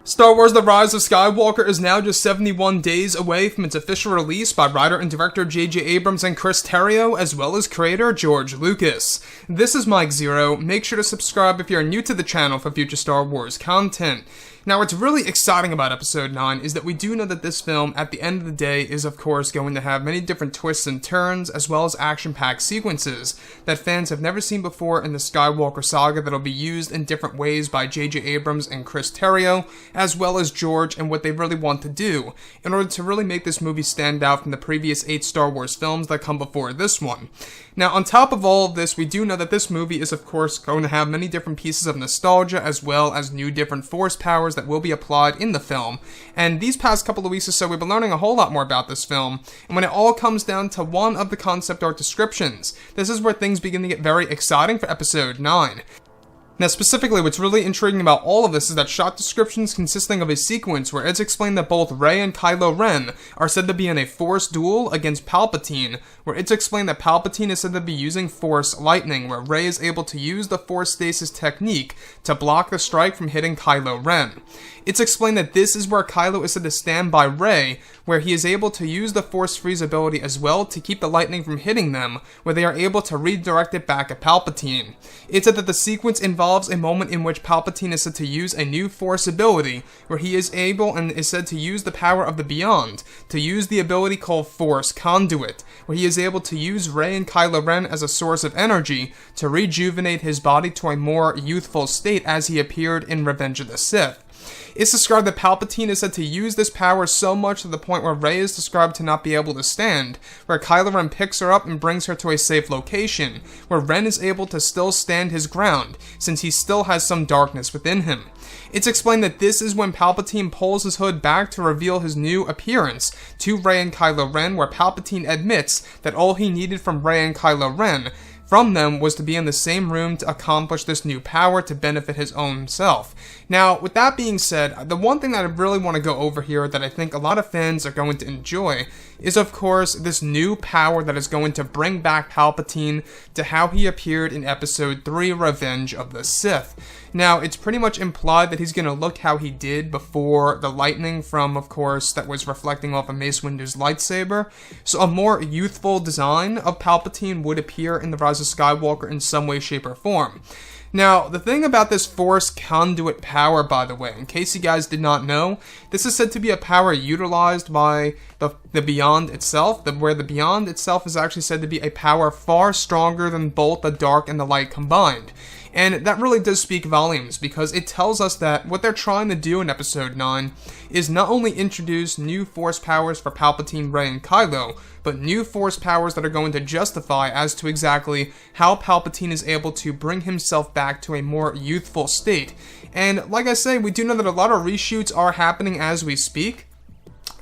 Star Wars The Rise of Skywalker is now just 71 days away from its official release by writer and director J.J. Abrams and Chris Terrio, as well as creator George Lucas. This is Mike Zero. Make sure to subscribe if you're new to the channel for future Star Wars content. Now, what's really exciting about Episode 9 is that we do know that this film, at the end of the day, is of course going to have many different twists and turns, as well as action-packed sequences that fans have never seen before in the Skywalker saga that'll be used in different ways by J.J. Abrams and Chris Terrio, as well as George, and what they really want to do in order to really make this movie stand out from the previous 8 Star Wars films that come before this one. Now, on top of all of this, we do know that this movie is of course going to have many different pieces of nostalgia, as well as new different force powers that will be applied in the film. And these past couple of weeks or so, we've been learning a whole lot more about this film, and when it all comes down to one of the concept art descriptions, this is where things begin to get very exciting for Episode 9. Now, specifically, what's really intriguing about all of this is that shot descriptions consisting of a sequence where it's explained that both Rey and Kylo Ren are said to be in a Force duel against Palpatine, where it's explained that Palpatine is said to be using Force lightning, where Rey is able to use the Force stasis technique to block the strike from hitting Kylo Ren. It's explained that this is where Kylo is said to stand by Rey, where he is able to use the Force Freeze ability as well to keep the lightning from hitting them, where they are able to redirect it back at Palpatine. It's said that the sequence involves a moment in which Palpatine is said to use a new Force ability, where he is able and is said to use the power of the Beyond, to use the ability called Force Conduit, where he is able to use Rey and Kylo Ren as a source of energy to rejuvenate his body to a more youthful state as he appeared in Revenge of the Sith. It's described that Palpatine is said to use this power so much to the point where Rey is described to not be able to stand, where Kylo Ren picks her up and brings her to a safe location, where Ren is able to still stand his ground, since he still has some darkness within him. It's explained that this is when Palpatine pulls his hood back to reveal his new appearance to Rey and Kylo Ren, where Palpatine admits that all he needed from Rey and Kylo Ren from them was to be in the same room to accomplish this new power to benefit his own self. Now, with that being said, the one thing that I really want to go over here that I think a lot of fans are going to enjoy is, of course, this new power that is going to bring back Palpatine to how he appeared in Episode 3, Revenge of the Sith. Now, it's pretty much implied that he's going to look how he did before the lightning from, of course, that was reflecting off of Mace Windu's lightsaber. So a more youthful design of Palpatine would appear in The Rise of Skywalker in some way, shape, or form. Now, the thing about this Force Conduit power, by the way, in case you guys did not know, this is said to be a power utilized by the Beyond itself, where the Beyond itself is actually said to be a power far stronger than both the dark and the light combined. And that really does speak volumes, because it tells us that what they're trying to do in Episode 9 is not only introduce new Force powers for Palpatine, Rey, and Kylo, but new Force powers that are going to justify as to exactly how Palpatine is able to bring himself back to a more youthful state. And like I say, we do know that a lot of reshoots are happening as we speak,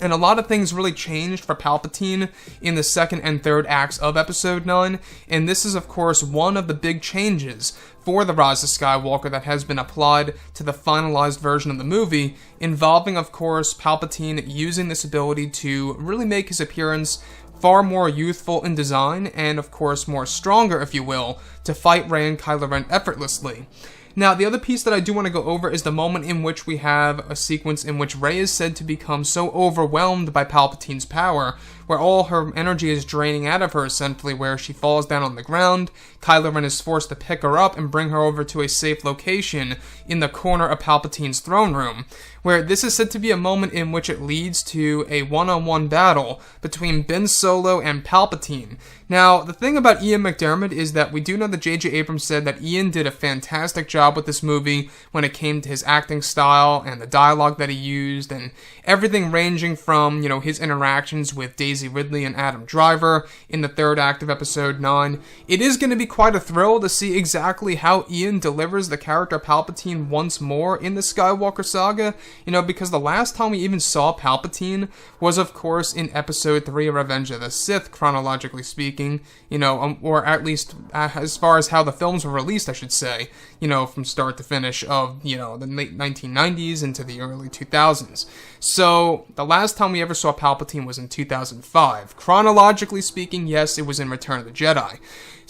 and a lot of things really changed for Palpatine in the second and third acts of Episode 9, and this is of course one of the big changes for The Rise of Skywalker that has been applied to the finalized version of the movie, involving of course Palpatine using this ability to really make his appearance far more youthful in design, and of course more stronger, if you will, to fight Rey and Kylo Ren effortlessly. Now, the other piece that I do want to go over is the moment in which we have a sequence in which Rey is said to become so overwhelmed by Palpatine's power, where all her energy is draining out of her, essentially, where she falls down on the ground. Kylo Ren is forced to pick her up and bring her over to a safe location in the corner of Palpatine's throne room, where this is said to be a moment in which it leads to a one-on-one battle between Ben Solo and Palpatine. Now, the thing about Ian McDiarmid is that we do know that J.J. Abrams said that Ian did a fantastic job with this movie when it came to his acting style and the dialogue that he used, and everything ranging from, his interactions with Daisy Ridley and Adam Driver in the third act of Episode 9. It is going to be quite a thrill to see exactly how Ian delivers the character Palpatine once more in the Skywalker saga, because the last time we even saw Palpatine was, of course, in Episode 3, Revenge of the Sith, chronologically speaking, or at least as far as how the films were released, I should say, from start to finish of, the late 1990s into the early 2000s. So, the last time we ever saw Palpatine was in 2005. Chronologically speaking, yes, it was in Return of the Jedi.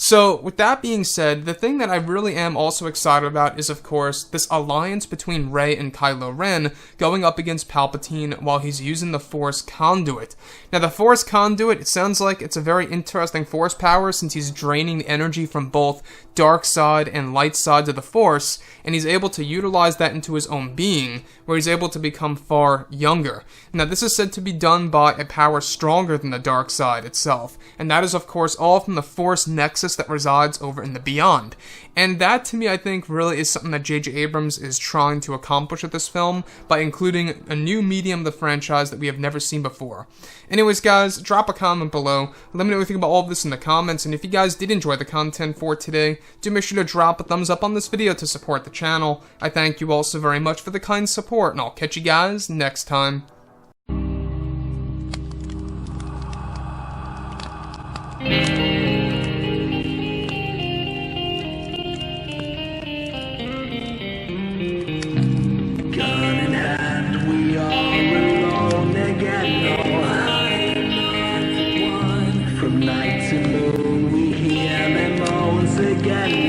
So, with that being said, the thing that I really am also excited about is, of course, this alliance between Rey and Kylo Ren going up against Palpatine while he's using the Force Conduit. Now, the Force Conduit, it sounds like it's a very interesting Force power since he's draining the energy from both dark side and light sides of the Force, and he's able to utilize that into his own being, where he's able to become far younger. Now, this is said to be done by a power stronger than the dark side itself, and that is, of course, all from the Force Nexus that resides over in the Beyond. And that, to me, I think, really is something that J.J. Abrams is trying to accomplish with this film by including a new medium of the franchise that we have never seen before. Anyways, guys, drop a comment below. Let me know what you think about all of this in the comments, and if you guys did enjoy the content for today, do make sure to drop a thumbs up on this video to support the channel. I thank you all so very much for the kind support, and I'll catch you guys next time. From night to moon, we hear them moans again.